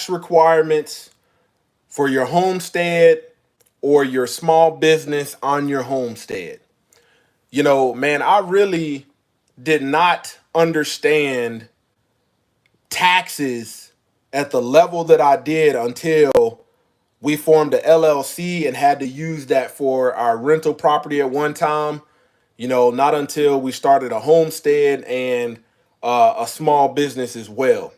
tax requirements for your homestead or your small business on your homestead. You know, man, I really did not understand taxes at the level that I did until we formed a LLC and had to use that for our rental property at one time. You know, not until we started a homestead and a small business as well.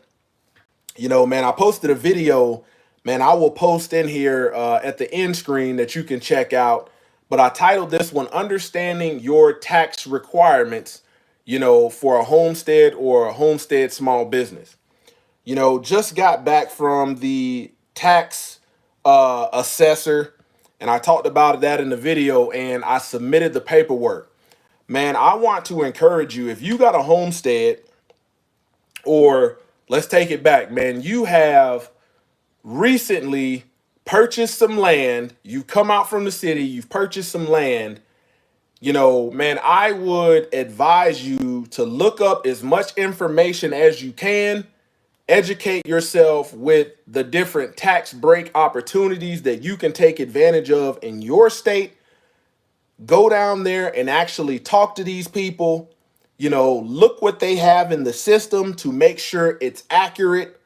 You know, man, I posted a video, man, I will post in here at the end screen that you can check out. But I titled this one, Understanding Your Tax Requirements, you know, for a homestead or a homestead small business. You know, just got back from the tax assessor, and I talked about that in the video, and I submitted the paperwork. Man, I want to encourage you, if you got a homestead, or let's take it back, man, you have recently purchased some land, you've come out from the city, you've purchased some land, you know, man, I would advise you to look up as much information as you can, educate yourself with the different tax break opportunities that you can take advantage of in your state. Go down there and actually talk to these people. You know, look what they have in the system to make sure it's accurate,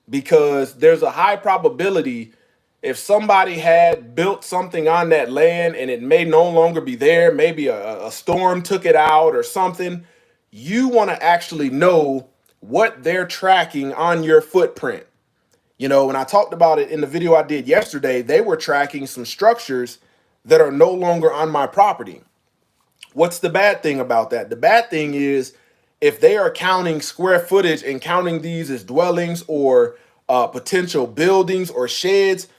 because there's a high probability if somebody had built something on that land and it may no longer be there, maybe a storm took it out or something, you want to actually know what they're tracking on your footprint. You know, when I talked about it in the video I did yesterday, they were tracking some structures that are no longer on my property. What's the bad thing about that? The bad thing is if they are counting square footage and counting these as dwellings or potential buildings or sheds,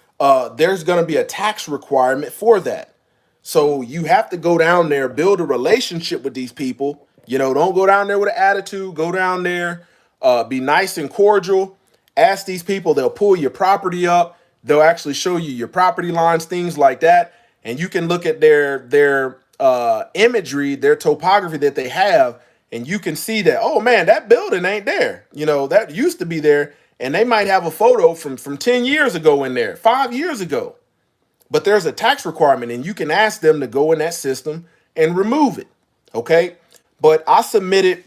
there's going to be a tax requirement for that. So you have to go down there, build a relationship with these people. You know, don't go down there with an attitude. Go down there, be nice and cordial. Ask these people. They'll pull your property up. They'll actually show you your property lines, things like that. And you can look at their imagery, their topography that they have, and you can see that, oh man, that building ain't there. You know, that used to be there. And they might have a photo from 10 years ago in there, 5 years ago. But there's a tax requirement, and you can ask them to go in that system and remove it. Okay. But I submitted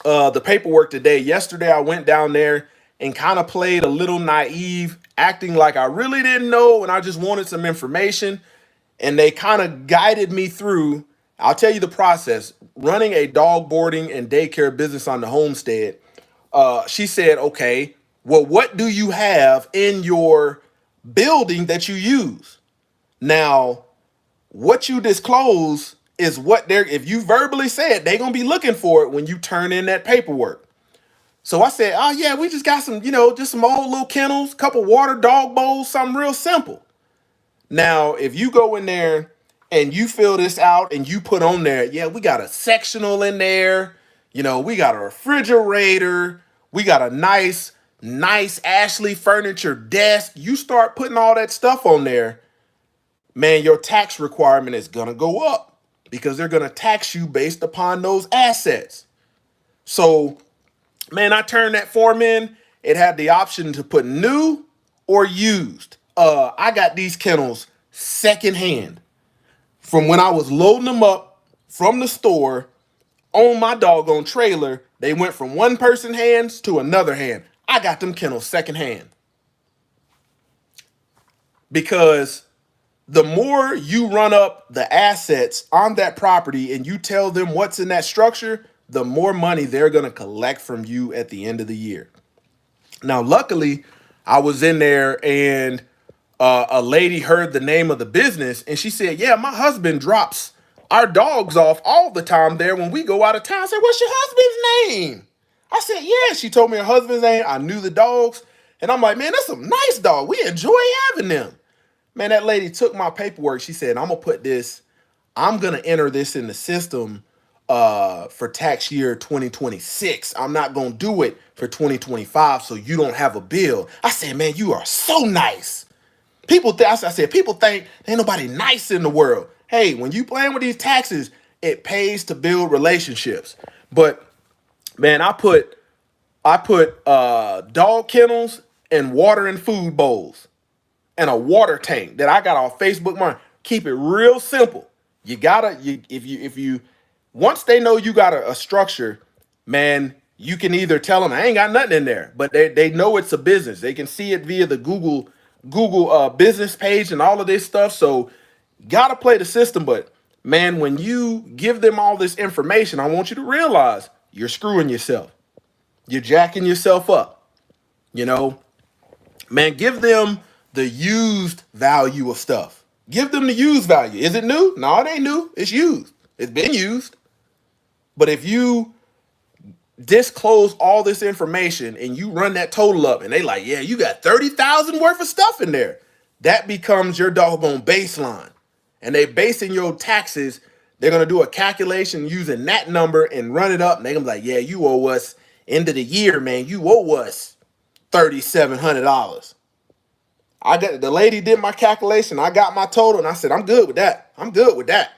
the paperwork today. Yesterday, I went down there and kind of played a little naive, acting like I really didn't know and I just wanted some information. And they kind of guided me through. I'll tell you the process. Running a dog boarding and daycare business on the homestead. She said, okay, well, what do you have in your building that you use? Now, what you disclose is what they're, if you verbally say it, they're going to be looking for it when you turn in that paperwork. So I said, oh yeah, we just got some, you know, just some old little kennels, couple water dog bowls, something real simple. Now, if you go in there and you fill this out and you put on there, yeah, we got a sectional in there. You know, we got a refrigerator. We got a nice Ashley furniture desk. You start putting all that stuff on there, man, your tax requirement is going to go up because they're going to tax you based upon those assets. So, man, I turned that form in. It had the option to put new or used. I got these kennels secondhand from when I was loading them up from the store on my doggone trailer. They went from one person's hands to another hand. I got them kennels secondhand because the more you run up the assets on that property and you tell them what's in that structure, the more money they're going to collect from you at the end of the year. Now, luckily, I was in there and a lady heard the name of the business and she said, yeah, my husband drops our dogs off all the time there when we go out of town. I said, what's your husband's name? I said, yeah. She told me her husband's name. I knew the dogs. And I'm like, man, that's some nice dog. We enjoy having them. Man, that lady took my paperwork. She said, I'm going to enter this in the system for tax year 2026. I'm not going to do it for 2025 so you don't have a bill. I said, man, you are so nice. I said, people think ain't nobody nice in the world. Hey, when you playing with these taxes, it pays to build relationships. But man, I put dog kennels and water and food bowls and a water tank that I got off Facebook Market. Keep it real simple. You gotta, if you once they know you got a structure, man, you can either tell them I ain't got nothing in there, but they know it's a business. They can see it via the Google business page and all of this stuff. So gotta play the system. But man, when you give them all this information, I want you to realize you're screwing yourself. You're jacking yourself up. You know, man, give them the used value of stuff. Give them the used value. Is it new? No, it ain't new. It's used. It's been used. But if you disclose all this information and you run that total up and they like, yeah, you got 30,000 worth of stuff in there, that becomes your doggone baseline. And they basing your taxes, they're going to do a calculation using that number and run it up. And they're going to be like, yeah, you owe us end of the year, man. You owe us $3,700. I got the lady did my calculation. I got my total and I said, I'm good with that. I'm good with that.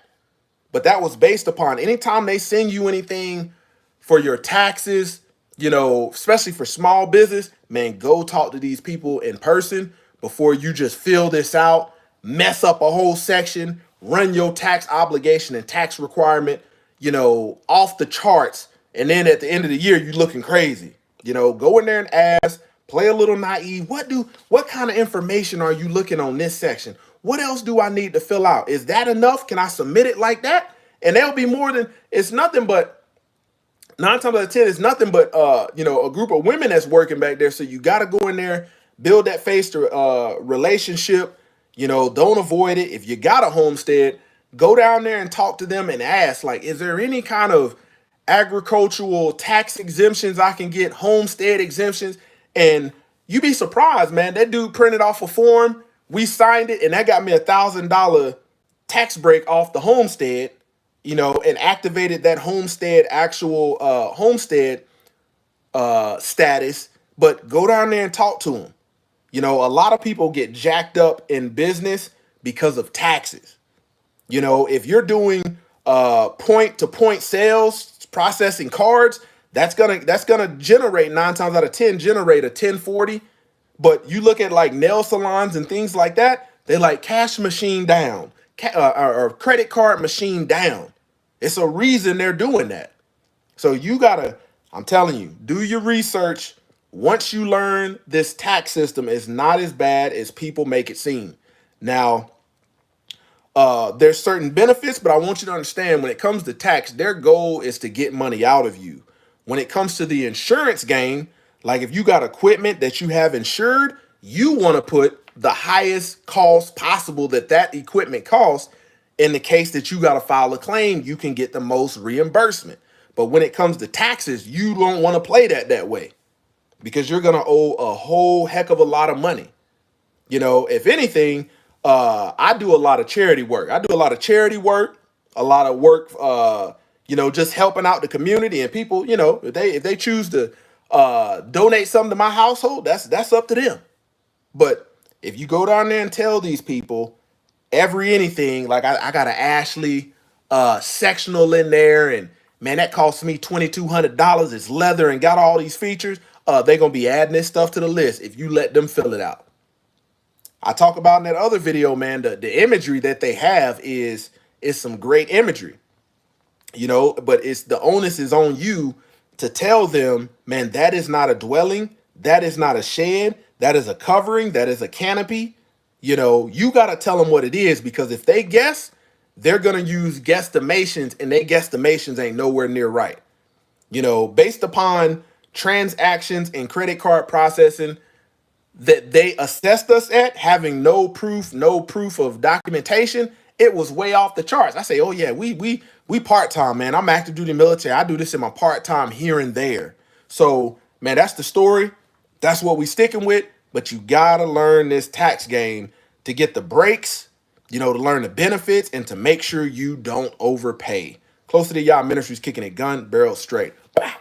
But that was based upon anytime they send you anything for your taxes, you know, especially for small business, man, go talk to these people in person before you just fill this out, mess up a whole section, run your tax obligation and tax requirement, you know, off the charts. And then at the end of the year, you're looking crazy. You know, go in there and ask, play a little naive. What kind of information are you looking on this section? What else do I need to fill out? Is that enough? Can I submit it like that? And there'll be more than, it's nothing but 9 times out of 10, it's nothing but you know, a group of women that's working back there. So you got to go in there, build that face to relationship. You know, don't avoid it. If you got a homestead, go down there and talk to them and ask, like, is there any kind of agricultural tax exemptions I can get, homestead exemptions? And you be surprised, man. That dude printed off a form, we signed it, and that got me $1,000 tax break off the homestead, you know, and activated that homestead actual homestead status. But go down there and talk to them. You know, a lot of people get jacked up in business because of taxes. You know, if you're doing point to point sales, processing cards, that's gonna generate 9 times out of 10 generate a 1040. But you look at like nail salons and things like that, they like cash machine down, or credit card machine down. It's a reason they're doing that. So you gotta, I'm telling you, do your research. Once you learn this tax system is not as bad as people make it seem. Now, there's certain benefits, but I want you to understand when it comes to tax, their goal is to get money out of you. When it comes to the insurance game, like if you got equipment that you have insured, you want to put the highest cost possible that equipment costs. In the case that you got to file a claim, you can get the most reimbursement. But when it comes to taxes, you don't want to play that way because you're going to owe a whole heck of a lot of money. You know, if anything, I do a lot of charity work. I do a lot of charity work, a lot of work, you know, just helping out the community and people, you know, if they choose to donate something to my household, that's up to them. But if you go down there and tell these people anything, like I got an Ashley sectional in there, and man, that cost me $2,200. It's leather and got all these features. They're gonna be adding this stuff to the list if you let them fill it out. I talk about in that other video, man, the imagery that they have is some great imagery, you know, but it's the onus is on you to tell them, man, that is not a dwelling, that is not a shed, that is a covering, that is a canopy. You know, you got to tell them what it is, because if they guess, they're going to use guesstimations, and they guesstimations ain't nowhere near right. You know, based upon transactions and credit card processing that they assessed us at, having no proof of documentation, it was way off the charts. I say, oh yeah, we part-time, man. I'm active duty military. I do this in my part-time here and there. So, man, that's the story. That's what we sticking with. But you gotta learn this tax game to get the breaks, you know, to learn the benefits and to make sure you don't overpay. Close to the Y'all Ministries, kicking it gun barrel straight. Bow.